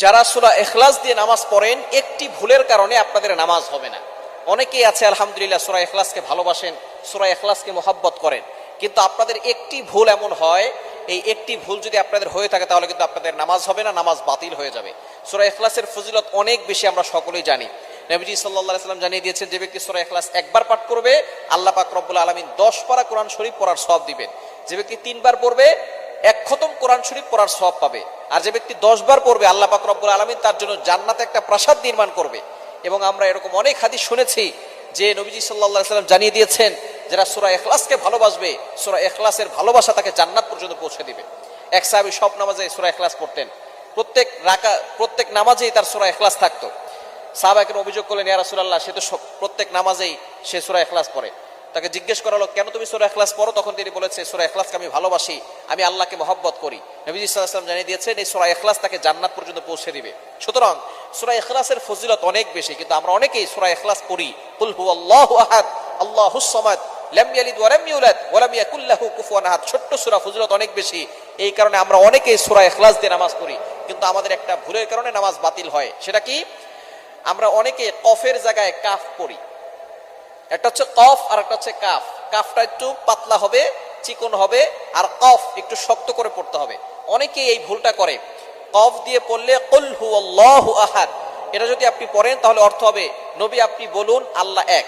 যারা সূরা ইখলাস দিয়ে নামাজ পড়েন একটি ভুলের কারণে আপনাদের নামাজ হবে না। অনেকেই আছে আলহামদুলিল্লাহ সূরা ইখলাসকে ভালোবাসেন, সূরা ইখলাসকে মোহাব্বত করেন, কিন্তু আপনাদের একটি ভুল এমন হয়, এই একটি ভুল যদি আপনাদের হয়ে থাকে তাহলে কিন্তু আপনাদের নামাজ হবে না, নামাজ বাতিল হয়ে যাবে। সূরা ইখলাসের ফজিলত অনেক বেশি, আমরা সকলেই জানি। নবীজি সাল্লাল্লাহু আলাইহি ওয়াসাল্লাম জানিয়ে দিয়েছেন, যে ব্যক্তি সূরা ইখলাস একবার পাঠ করবে আল্লাহ পাক রব্বুল আলামিন 10 পারা কোরআন শরীফ পড়ার সওয়াব দিবেন। যে ব্যক্তি 3 বার পড়বে 1 খতম কোরআন শরীফ পড়ার সওয়াব পাবে। আর যে ব্যক্তি 10 বার পড়বে আল্লাহ পাক রব্বুল আলামিন তার জন্য জান্নাতে একটা প্রাসাদ নির্মাণ করবে। এবং আমরা এরকম অনেক হাদিস শুনেছি যে নবীজি সাল্লাল্লাহু আলাইহি ওয়াসাল্লাম জানিয়ে দিয়েছেন, যারা সূরা ইখলাসকে ভালোবাসবে সূরা ইখলাসের ভালোবাসা তাকে জান্নাত পর্যন্ত পৌঁছে দিবে। এক সাহাবী সব নামাজে সূরা ইখলাস পড়তেন, প্রত্যেক নামাজেই তার সূরা ইখলাস থাকতো। সাহাবাকে অভিযোগ করলেন, ইয়া রাসূলুল্লাহ, সে তো প্রত্যেক নামাজেই সে সূরা ইখলাস পড়ে। তাকে জিজ্ঞেস করা হলো, কেন তুমি সূরা ইখলাস পড়ো? তখন তিনি বলেছে, সূরা ইখলাসকে আমি ভালোবাসি, আমি আল্লাহকে মহব্বত করি। নবীজি সাল্লাল্লাহু আলাইহি ওয়াসাল্লাম জানিয়ে দিয়েছেন, এই সূরা ইখলাস তাকে জান্নাত পর্যন্ত পৌঁছে দিবে। সুতরাং সূরা ইখলাসের ফজিলত অনেক বেশি, কিন্তু আমরা অনেকেই সূরা ইখলাস পড়ি, কুল হুয়াল্লাহু আহাদ আল্লাহুস সামাদ লাম ইয়ালিদ ওয়া লাম ইউলাদ ওয়া লাম ইয়াকুল লাহু কুফুয়ান আহাদ। ছোট্ট সূরা, ফজিলত অনেক বেশি। এই কারণে আমরা অনেকেই সূরা ইখলাস দিয়ে নামাজ পড়ি, কিন্তু আমাদের একটা ভুলের কারণে নামাজ বাতিল হয়। সেটা কি? আমরা অনেকে কফের জায়গায় কাফ পড়ি। একটা হচ্ছে কফ আর একটা হচ্ছে কাফ। কাফটা একটু পাতলা হবে, চিকন হবে, আর কফ একটু শক্ত করে পড়তে হবে। অনেকে এই ভুলটা করে। কফ দিয়ে পড়লে কুল হুয়াল্লাহু আহাদ, এটা যদি আপনি পড়েন তাহলে অর্থ হবে, নবী আপনি বলুন আল্লাহ এক,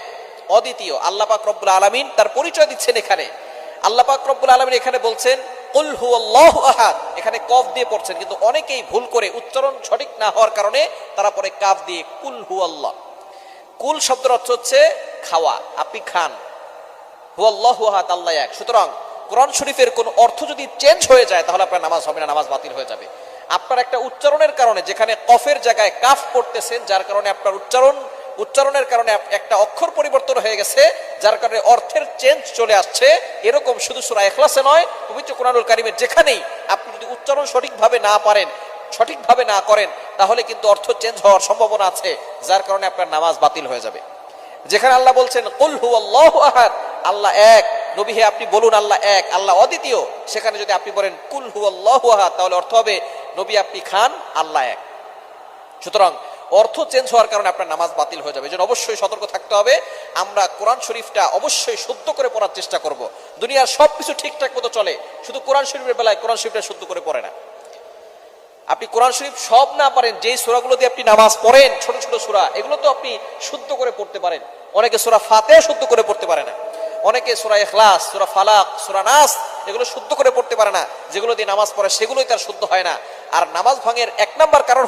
অদ্বিতীয়। আল্লাহ পাক রব্বুল আলামিন তার পরিচয় দিচ্ছেন এখানে। আল্লাহ পাক রব্বুল আলামিন এখানে বলছেন কুল হুয়াল্লাহু আহাদ, এখানে কফ দিয়ে পড়ছেন। কিন্তু অনেকেই ভুল করে, উচ্চারণ সঠিক না হওয়ার কারণে তারা পরে কাফ দিয়ে কুল হুয়াল্লাহ। কুল শব্দের অর্থ হচ্ছে খাওয়া, আপনি খান। হুয়াল্লাহু আহাদ, আল্লাহ এক। সুতরাং কোরআন শরীফের কোন অর্থ যদি চেঞ্জ হয়ে যায় তাহলে আপনার নামাজ হবে না, নামাজ বাতিল হয়ে যাবে। আপনার একটা উচ্চারণের কারণে, যেখানে কফের জায়গায় কাফ পড়তেছেন, যার কারণে আপনার উচ্চারণের কারণে একটা অক্ষর পরিবর্তন হয়ে গেছে, যার কারণে অর্থের চেঞ্জ চলে আসছে। এরকম শুধু সূরা ইখলাসে নয়, পবিত্র কোরআনুল কারীমের যেখানেই আপনি যদি উচ্চারণ সঠিকভাবে না করেন তাহলে কিন্তু অর্থ চেঞ্জ হওয়ার সম্ভাবনা আছে, যার কারণে আপনার নামাজ বাতিল হয়ে যাবে। যেখানে আল্লাহ বলছেন কুল হুয়াল্লাহু আহাদ, আল্লাহ এক, নবী হে আপনি বলুন আল্লাহ এক, আল্লাহ অদ্বিতীয়, সেখানে যদি আপনি বলেন কুল হুয়াল্লাহু আহাদ তাহলে অর্থ হবে, নবী আপনি খান, আল্লাহ এক। সুতরাং অর্থ চেঞ্জ হওয়ার কারণে আপনার নামাজ বাতিল হয়ে যাবে। এজন্য অবশ্যই সতর্ক থাকতে হবে। আমরা কোরআন শরীফটা অবশ্যই শুদ্ধ করে পড়ার চেষ্টা করব। দুনিয়ার সবকিছু ঠিকঠাক মতো চলে, শুধু কোরআন শরীফের বেলায় কোরআন শরীফটা শুদ্ধ করে পড়ে না। আপনি কোরআন শরীফ সব না পারেন, যেই সূরাগুলো দিয়ে আপনি নামাজ পড়েন, ছোট ছোট সূরা, এগুলো তো আপনি শুদ্ধ করে পড়তে পারেন। অনেকে সূরা ফাতিহা শুদ্ধ করে পড়তে পারে না, অনেকে সূরা ইখলাস, সূরা ফালাক, সূরা নাস এগুলো শুদ্ধ করে পড়তে পারে না। যেগুলো দিয়ে নামাজ পড়ে সেগুলোই তার শুদ্ধ হয় না। আর নামাজ ভাঙের 1 নাম্বার কারণ